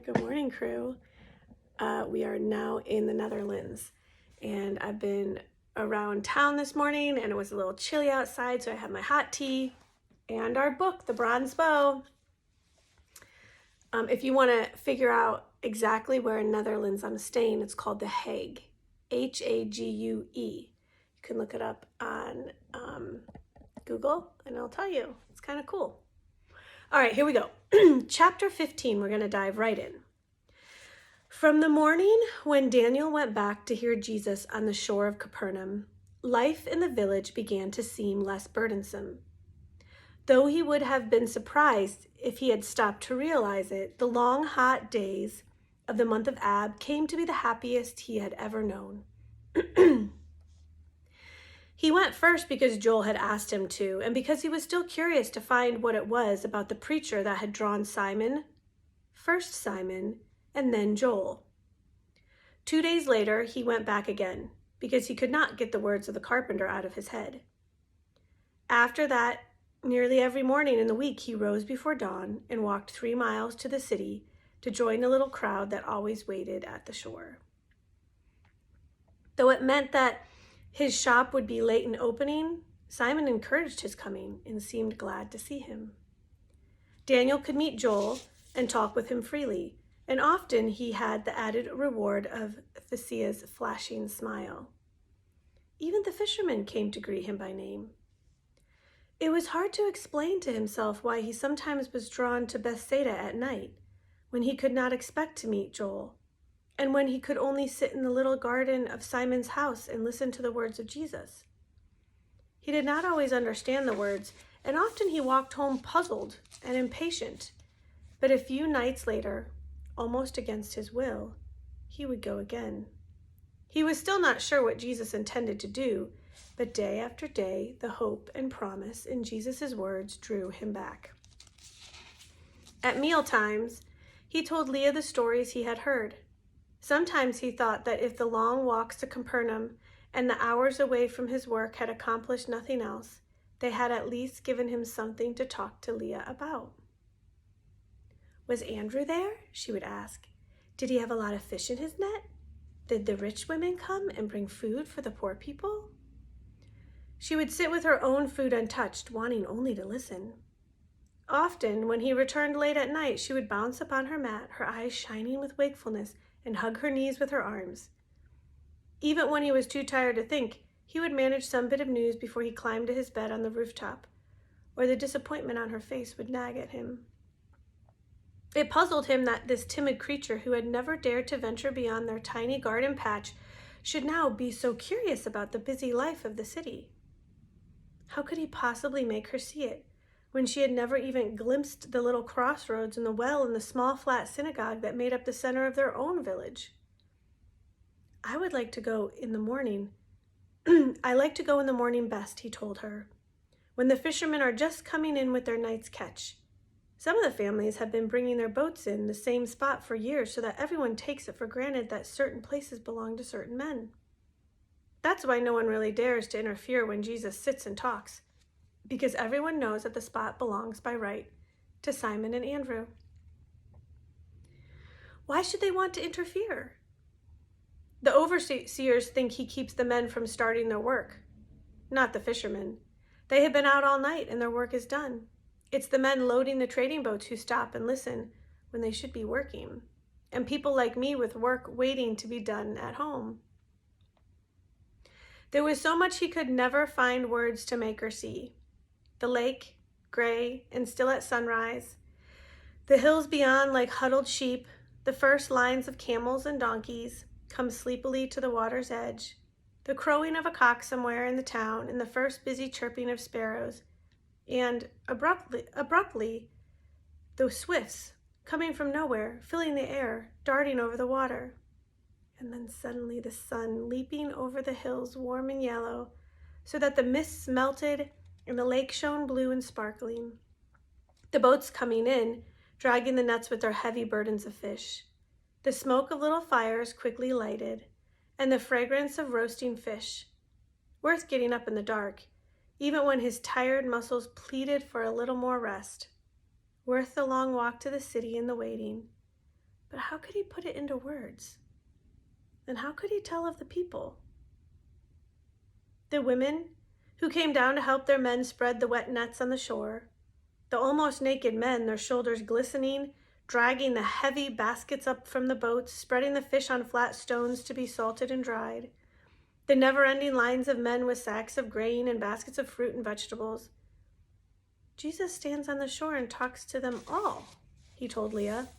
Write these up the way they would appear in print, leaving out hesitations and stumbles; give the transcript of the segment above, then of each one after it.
Good morning, crew. We are now in the Netherlands, and I've been around town this morning, and it was a little chilly outside, so I had my hot tea and our book, The Bronze Bow. If you want to figure out exactly where in Netherlands I'm staying, it's called The Hague, Hague. You can look it up on Google, and I'll tell you. It's kind of cool. All right, here we go. Chapter 15, we're going to dive right in. From the morning when Daniel went back to hear Jesus on the shore of Capernaum, life in the village began to seem less burdensome. Though he would have been surprised if he had stopped to realize it, the long, hot days of the month of Ab came to be the happiest he had ever known. He went first because Joel had asked him to, and because he was still curious to find what it was about the preacher that had drawn Simon, first Simon, and then Joel. 2 days later, he went back again, because he could not get the words of the carpenter out of his head. After that, nearly every morning in the week, he rose before dawn and walked 3 miles to the city to join the little crowd that always waited at the shore. Though it meant that his shop would be late in opening, Simon encouraged his coming and seemed glad to see him. Daniel could meet Joel and talk with him freely, and often he had the added reward of Thessia's flashing smile. Even the fishermen came to greet him by name. It was hard to explain to himself why he sometimes was drawn to Bethsaida at night, when he could not expect to meet Joel, and when he could only sit in the little garden of Simon's house and listen to the words of Jesus. He did not always understand the words, and often he walked home puzzled and impatient. But a few nights later, almost against his will, he would go again. He was still not sure what Jesus intended to do, but day after day, the hope and promise in Jesus' words drew him back. At meal times, he told Leah the stories he had heard. Sometimes he thought that if the long walks to Capernaum and the hours away from his work had accomplished nothing else, they had at least given him something to talk to Leah about. Was Andrew there? She would ask. Did he have a lot of fish in his net? Did the rich women come and bring food for the poor people? She would sit with her own food untouched, wanting only to listen. Often, when he returned late at night, she would bounce upon her mat, her eyes shining with wakefulness, and hug her knees with her arms. Even when he was too tired to think, he would manage some bit of news before he climbed to his bed on the rooftop, or the disappointment on her face would nag at him. It puzzled him that this timid creature who had never dared to venture beyond their tiny garden patch should now be so curious about the busy life of the city. How could he possibly make her see it, when she had never even glimpsed the little crossroads and the well and the small flat synagogue that made up the center of their own village? I would like to go in the morning. I like to go in the morning best, he told her, when the fishermen are just coming in with their night's catch. Some of the families have been bringing their boats in the same spot for years so that everyone takes it for granted that certain places belong to certain men. That's why no one really dares to interfere when Jesus sits and talks, because everyone knows that the spot belongs by right to Simon and Andrew. Why should they want to interfere? The overseers think he keeps the men from starting their work, not the fishermen. They have been out all night and their work is done. It's the men loading the trading boats who stop and listen when they should be working, and people like me with work waiting to be done at home. There was so much he could never find words to make her see. The lake, gray and still at sunrise, the hills beyond like huddled sheep, the first lines of camels and donkeys come sleepily to the water's edge, the crowing of a cock somewhere in the town, and the first busy chirping of sparrows, and abruptly, those swifts coming from nowhere, filling the air, darting over the water. And then suddenly the sun leaping over the hills warm and yellow, so that the mists melted and the lake shone blue and sparkling. The boats coming in, dragging the nets with their heavy burdens of fish. The smoke of little fires quickly lighted, and the fragrance of roasting fish. Worth getting up in the dark, even when his tired muscles pleaded for a little more rest. Worth the long walk to the city and the waiting. But how could he put it into words? And how could he tell of the people? The women who came down to help their men spread the wet nets on the shore, the almost naked men, their shoulders glistening, dragging the heavy baskets up from the boats, spreading the fish on flat stones to be salted and dried, the never-ending lines of men with sacks of grain and baskets of fruit and vegetables. Jesus stands on the shore and talks to them all, he told Leah.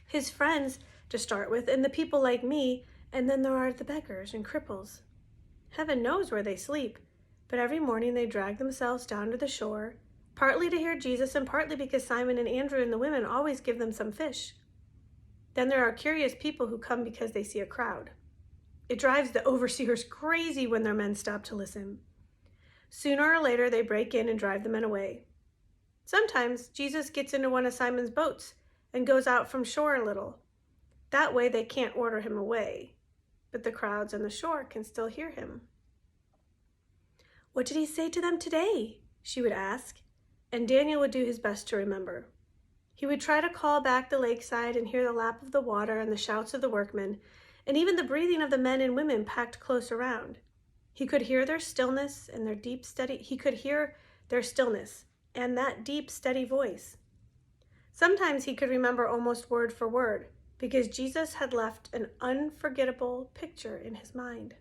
His friends, to start with, and the people like me, and then there are the beggars and cripples. Heaven knows where they sleep, but every morning they drag themselves down to the shore, partly to hear Jesus and partly because Simon and Andrew and the women always give them some fish. Then there are curious people who come because they see a crowd. It drives the overseers crazy when their men stop to listen. Sooner or later, they break in and drive the men away. Sometimes Jesus gets into one of Simon's boats and goes out from shore a little. That way they can't order him away, but the crowds on the shore can still hear him. "What did he say to them today?" she would ask, and Daniel would do his best to remember. He would try to call back the lakeside and hear the lap of the water and the shouts of the workmen, and even the breathing of the men and women packed close around. He could hear their stillness and their deep, steady. He could hear their stillness and that deep, steady voice. Sometimes he could remember almost word for word, because Jesus had left an unforgettable picture in his mind.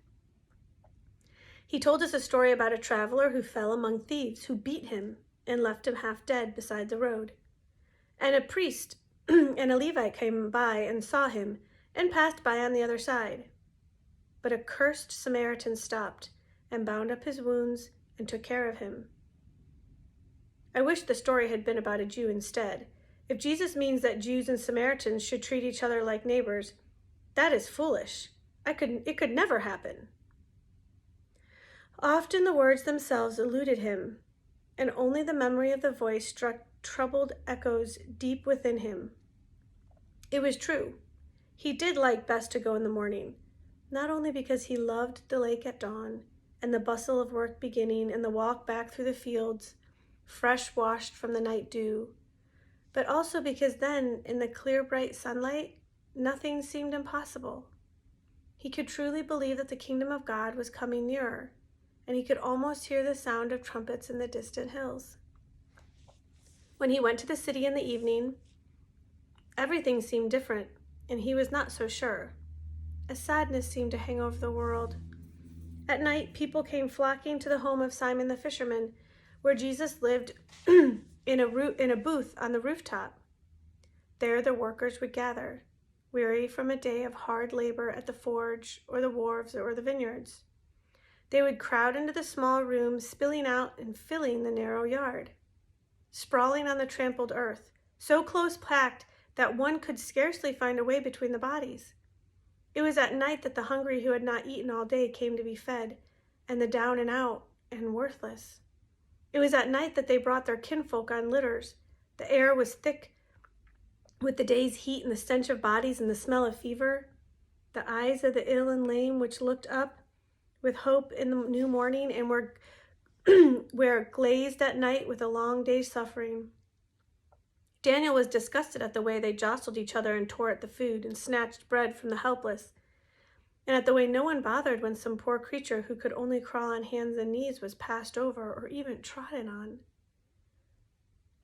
He told us a story about a traveler who fell among thieves who beat him and left him half dead beside the road. And a priest and a Levite came by and saw him and passed by on the other side. But a cursed Samaritan stopped and bound up his wounds and took care of him. I wish the story had been about a Jew instead. If Jesus means that Jews and Samaritans should treat each other like neighbors, that is foolish. It could never happen. Often the words themselves eluded him, and only the memory of the voice struck troubled echoes deep within him. It was true. He did like best to go in the morning, not only because he loved the lake at dawn and the bustle of work beginning and the walk back through the fields, fresh washed from the night dew, but also because then, in the clear, bright sunlight, nothing seemed impossible. He could truly believe that the kingdom of God was coming nearer, and he could almost hear the sound of trumpets in the distant hills. When he went to the city in the evening, everything seemed different, and he was not so sure. A sadness seemed to hang over the world. At night, people came flocking to the home of Simon the fisherman, where Jesus lived in a booth on the rooftop. There the workers would gather, weary from a day of hard labor at the forge or the wharves or the vineyards. They would crowd into the small room, spilling out and filling the narrow yard. Sprawling on the trampled earth, so close packed that one could scarcely find a way between the bodies. It was at night that the hungry who had not eaten all day came to be fed, and the down and out and worthless. It was at night that they brought their kinfolk on litters. The air was thick with the day's heat and the stench of bodies and the smell of fever. The eyes of the ill and lame, which looked up with hope in the new morning and were glazed at night with a long day's suffering. Daniel was disgusted at the way they jostled each other and tore at the food and snatched bread from the helpless, and at the way no one bothered when some poor creature who could only crawl on hands and knees was passed over or even trodden on.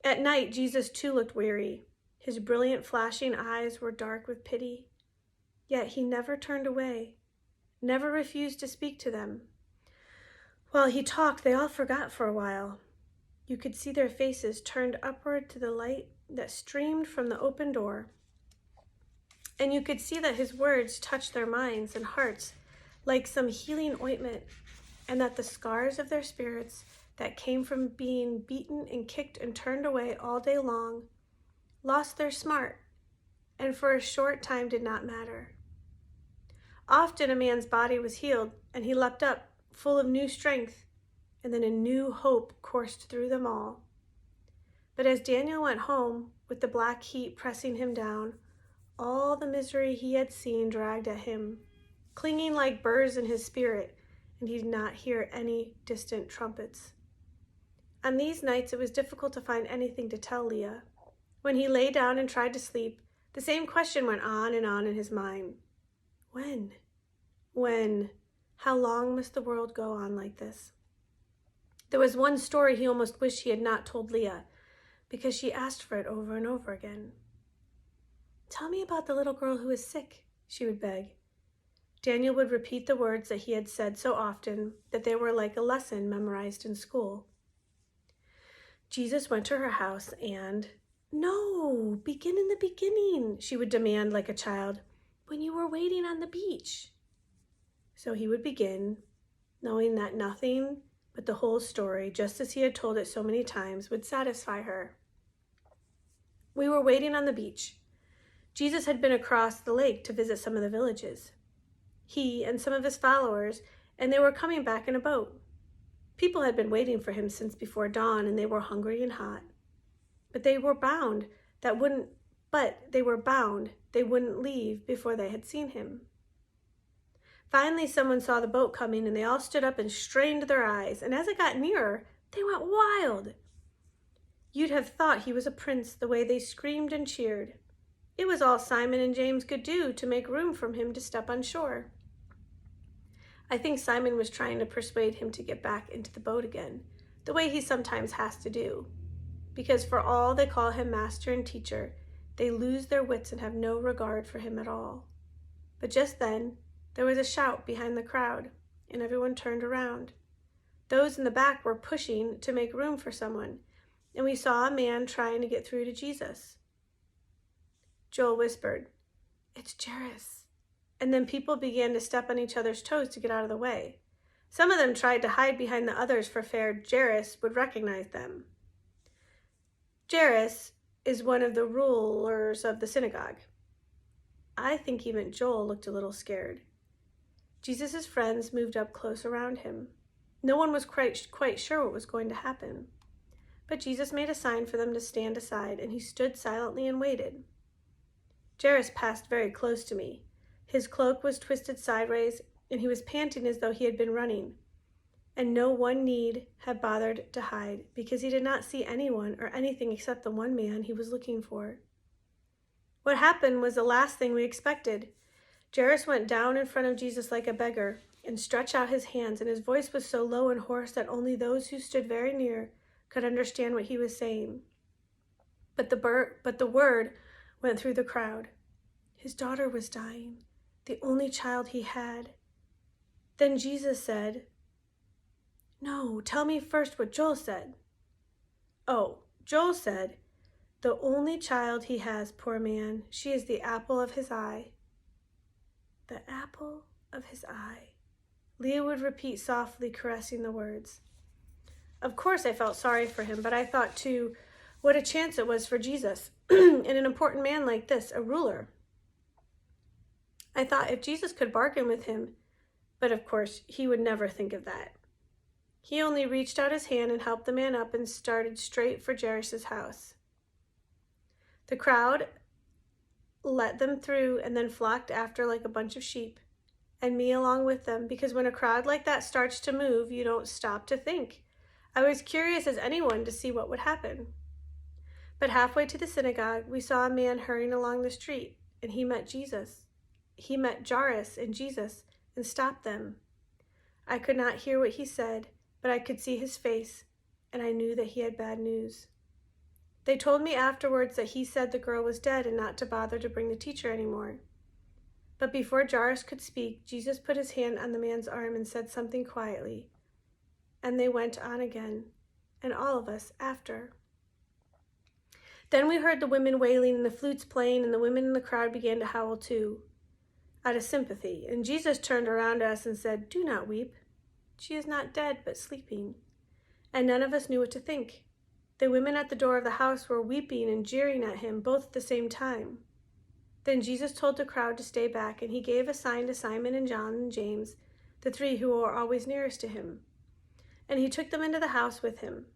At night, Jesus too looked weary. His brilliant, flashing eyes were dark with pity, yet he never turned away, never refused to speak to them. While he talked, they all forgot for a while. You could see their faces turned upward to the light that streamed from the open door. And you could see that his words touched their minds and hearts like some healing ointment, and that the scars of their spirits that came from being beaten and kicked and turned away all day long lost their smart, and for a short time did not matter. Often a man's body was healed, and he leapt up, full of new strength, and then a new hope coursed through them all. But as Daniel went home, with the black heat pressing him down, all the misery he had seen dragged at him, clinging like burrs in his spirit, and he did not hear any distant trumpets. On these nights it was difficult to find anything to tell Leah. When he lay down and tried to sleep, The same question went on and on in his mind. When? When? How long must the world go on like this? There was one story he almost wished he had not told Leah, because she asked for it over and over again. Tell me about the little girl who is sick, she would beg. Daniel would repeat the words that he had said so often that they were like a lesson memorized in school. Jesus went to her house and, No, begin in the beginning, she would demand like a child, when you were waiting on the beach. So he would begin, knowing that nothing but the whole story, just as he had told it so many times, would satisfy her. We were waiting on the beach. Jesus had been across the lake to visit some of the villages. He and some of his followers, and they were coming back in a boat. People had been waiting for him since before dawn, and they were hungry and hot. But they were bound. They wouldn't leave before they had seen him. Finally, someone saw the boat coming, and they all stood up and strained their eyes, and as it got nearer, they went wild. You'd have thought he was a prince, the way they screamed and cheered. It was all Simon and James could do to make room for him to step on shore. I think Simon was trying to persuade him to get back into the boat again, the way he sometimes has to do. Because for all they call him master and teacher, they lose their wits and have no regard for him at all. But just then, there was a shout behind the crowd, and everyone turned around. Those in the back were pushing to make room for someone, and we saw a man trying to get through to Jesus. Joel whispered, It's Jairus. And then people began to step on each other's toes to get out of the way. Some of them tried to hide behind the others for fear Jairus would recognize them. Jairus is one of the rulers of the synagogue. I think even Joel looked a little scared. Jesus' friends moved up close around him. No one was quite sure what was going to happen. But Jesus made a sign for them to stand aside, and he stood silently and waited. Jairus passed very close to me. His cloak was twisted sideways, and he was panting as though he had been running. And no one need have bothered to hide, because he did not see anyone or anything except the one man he was looking for. What happened was the last thing we expected. Jairus went down in front of Jesus like a beggar and stretched out his hands, and his voice was so low and hoarse that only those who stood very near could understand what he was saying. But the word went through the crowd. His daughter was dying, the only child he had. Then Jesus said, No, tell me first what Joel said. Oh, Joel said, The only child he has, poor man, she is the apple of his eye. The apple of his eye. Leah would repeat softly, caressing the words. Of course I felt sorry for him, but I thought too, what a chance it was for Jesus, and an important man like this, a ruler. I thought if Jesus could bargain with him, but of course he would never think of that. He only reached out his hand and helped the man up and started straight for Jairus' house. The crowd let them through and then flocked after like a bunch of sheep, and me along with them, because when a crowd like that starts to move, you don't stop to think. I was curious as anyone to see what would happen. But halfway to the synagogue, we saw a man hurrying along the street, and he met Jesus. He met Jairus and Jesus and stopped them. I could not hear what he said, but I could see his face, and I knew that he had bad news. They told me afterwards that he said the girl was dead and not to bother to bring the teacher anymore. But before Jairus could speak, Jesus put his hand on the man's arm and said something quietly, and they went on again, and all of us after. Then we heard the women wailing and the flutes playing, and the women in the crowd began to howl too, out of sympathy. And Jesus turned around to us and said, "Do not weep. She is not dead, but sleeping." And none of us knew what to think. The women at the door of the house were weeping and jeering at him, both at the same time. Then Jesus told the crowd to stay back, and he gave a sign to Simon and John and James, the three who were always nearest to him. And he took them into the house with him.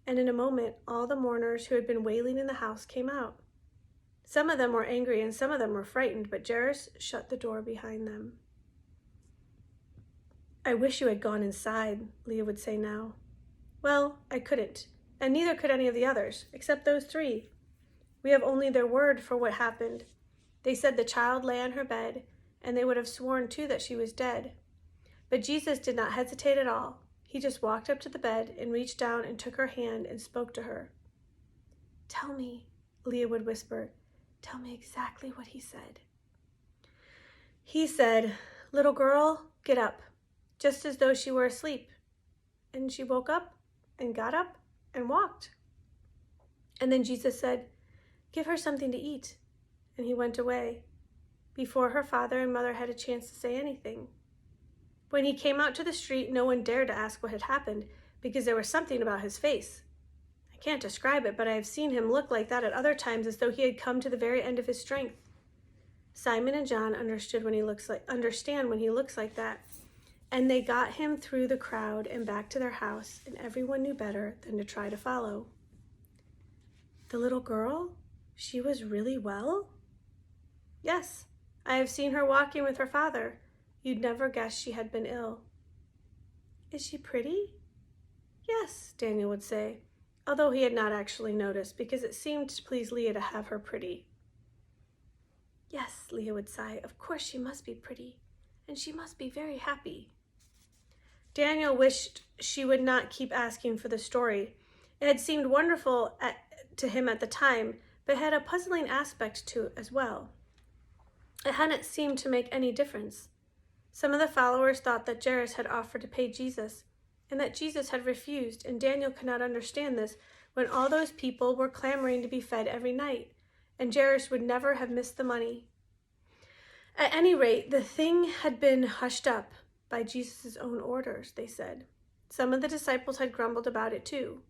And in a moment, all the mourners who had been wailing in the house came out. Some of them were angry and some of them were frightened, but Jairus shut the door behind them. "I wish you had gone inside," Leah would say now. "Well, I couldn't, and neither could any of the others, except those three. We have only their word for what happened, They said the child lay on her bed, and they would have sworn too that she was dead. But Jesus did not hesitate at all. He just walked up to the bed and reached down and took her hand and spoke to her. "Tell me," Leah would whisper. "Tell me exactly what he said." He said, "Little girl, get up," just as though she were asleep. And she woke up and got up and walked. And then Jesus said, "Give her something to eat." And he went away, before her father and mother had a chance to say anything. When he came out to the street, no one dared to ask what had happened, because there was something about his face. I can't describe it, but I have seen him look like that at other times, as though he had come to the very end of his strength. Simon and John understand when he looks like that, and they got him through the crowd and back to their house, and everyone knew better than to try to follow. The little girl, she was really well? Yes, I have seen her walking with her father. You'd never guess she had been ill. Is she pretty? Yes, Daniel would say, although he had not actually noticed, because it seemed to please Leah to have her pretty. Yes, Leah would sigh, of course she must be pretty, and she must be very happy. Daniel wished she would not keep asking for the story. It had seemed wonderful to him at the time, but had a puzzling aspect to it as well. It hadn't seemed to make any difference. Some of the followers thought that Jairus had offered to pay Jesus, and that Jesus had refused, and Daniel could not understand this when all those people were clamoring to be fed every night, and Jairus would never have missed the money. At any rate, the thing had been hushed up by Jesus' own orders, they said. Some of the disciples had grumbled about it too.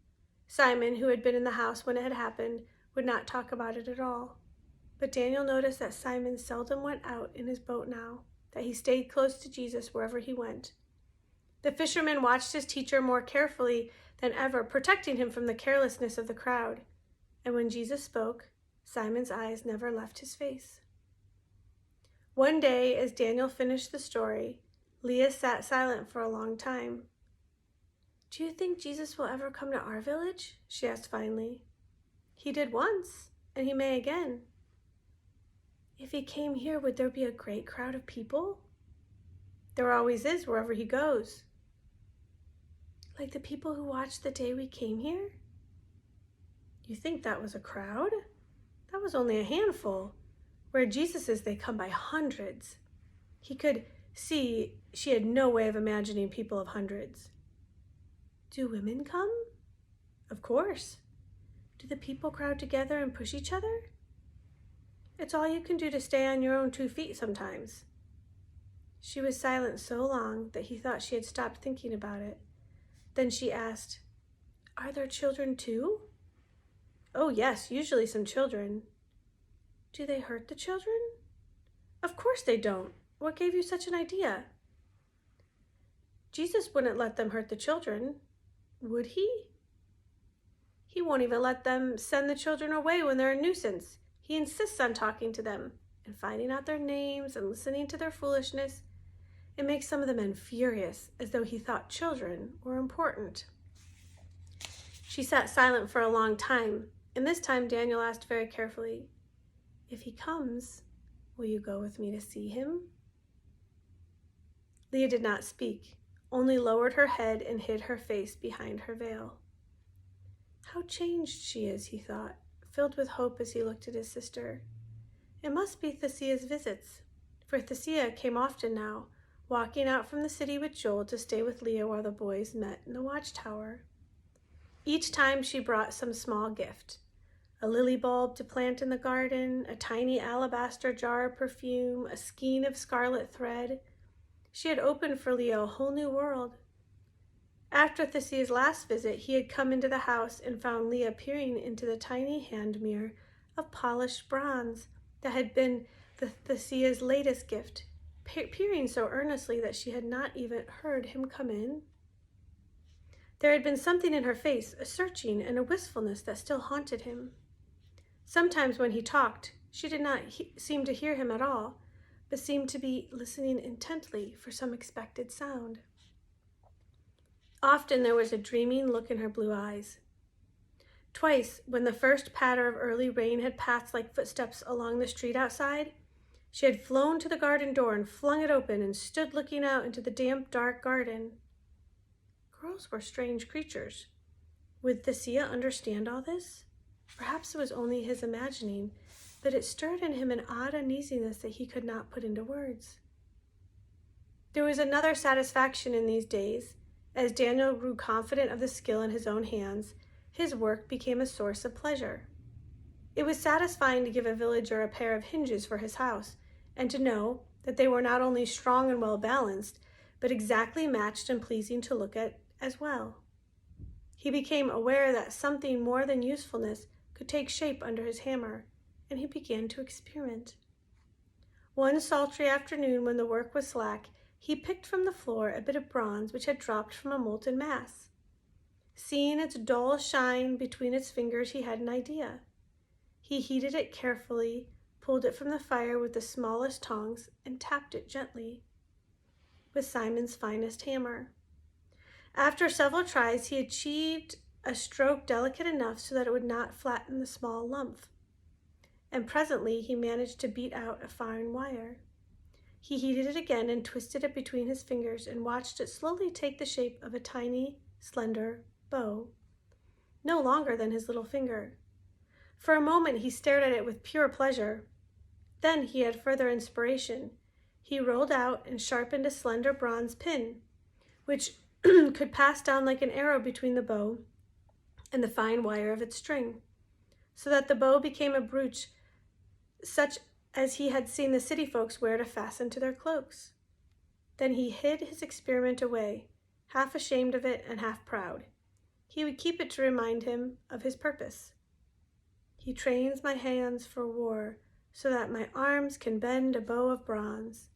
Simon, who had been in the house when it had happened, would not talk about it at all. But Daniel noticed that Simon seldom went out in his boat now, that he stayed close to Jesus wherever he went. The fisherman watched his teacher more carefully than ever, protecting him from the carelessness of the crowd. And when Jesus spoke, Simon's eyes never left his face. One day, as Daniel finished the story, Leah sat silent for a long time. "Do you think Jesus will ever come to our village?" she asked finally. "He did once, and he may again." "If he came here, would there be a great crowd of people?" "There always is wherever he goes." "Like the people who watched the day we came here?" "You think that was a crowd? That was only a handful. Where Jesus is, they come by hundreds." He could see she had no way of imagining people of hundreds. "Do women come?" "Of course." "Do the people crowd together and push each other?" "It's all you can do to stay on your own 2 feet sometimes." She was silent so long that he thought she had stopped thinking about it. Then she asked, "Are there children too?" "Oh yes, usually some children." "Do they hurt the children?" "Of course they don't. What gave you such an idea?" "Jesus wouldn't let them hurt the children. Would he?" "He won't even let them send the children away when they're a nuisance. He insists on talking to them and finding out their names and listening to their foolishness. It makes some of the men furious, as though he thought children were important." She sat silent for a long time, and this time Daniel asked very carefully, "If he comes, will you go with me to see him?" Leah did not speak, only lowered her head and hid her face behind her veil. How changed she is, he thought, filled with hope as he looked at his sister. It must be Thessia's visits, for Thessia came often now, walking out from the city with Joel to stay with Leah while the boys met in the watchtower. Each time she brought some small gift, a lily bulb to plant in the garden, a tiny alabaster jar of perfume, a skein of scarlet thread. She had opened for Leah a whole new world. After Thessia's last visit, he had come into the house and found Leah peering into the tiny hand mirror of polished bronze that had been Thessia's latest gift, peering so earnestly that she had not even heard him come in. There had been something in her face, a searching and a wistfulness that still haunted him. Sometimes when he talked, she did not seem to hear him at all, but seemed to be listening intently for some expected sound. Often there was a dreaming look in her blue eyes. Twice, when the first patter of early rain had passed like footsteps along the street outside, She had flown to the garden door and flung it open and stood looking out into the damp, dark garden. Girls were strange creatures. Would Thesea understand all this? Perhaps it was only his imagining, but it stirred in him an odd uneasiness that he could not put into words. There was another satisfaction in these days. As Daniel grew confident of the skill in his own hands, his work became a source of pleasure. It was satisfying to give a villager a pair of hinges for his house, and to know that they were not only strong and well balanced, but exactly matched and pleasing to look at as well. He became aware that something more than usefulness could take shape under his hammer, and he began to experiment. One sultry afternoon, when the work was slack, he picked from the floor a bit of bronze which had dropped from a molten mass. Seeing its dull shine between its fingers, he had an idea. He heated it carefully, pulled it from the fire with the smallest tongs, and tapped it gently with Simon's finest hammer. After several tries, he achieved a stroke delicate enough so that it would not flatten the small lump, and presently he managed to beat out a fine wire. He heated it again and twisted it between his fingers and watched it slowly take the shape of a tiny, slender bow, no longer than his little finger. For a moment he stared at it with pure pleasure. Then he had further inspiration. He rolled out and sharpened a slender bronze pin, which could pass down like an arrow between the bow and the fine wire of its string, so that the bow became a brooch such as he had seen the city folks wear to fasten to their cloaks. Then he hid his experiment away, half ashamed of it and half proud. He would keep it to remind him of his purpose. He trains my hands for war, so that my arms can bend a bow of bronze.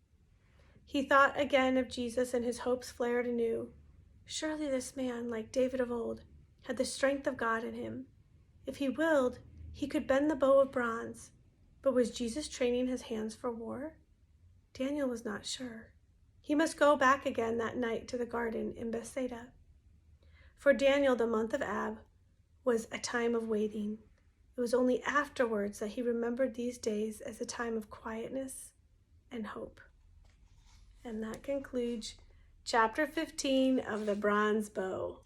He thought again of Jesus, and his hopes flared anew. Surely this man, like David of old, had the strength of God in him. If he willed, he could bend the bow of bronze. But was Jesus training his hands for war? Daniel was not sure. He must go back again that night to the garden in Bethsaida. For Daniel, the month of Ab was a time of waiting. It was only afterwards that he remembered these days as a time of quietness and hope. And that concludes Chapter 15 of The Bronze Bow.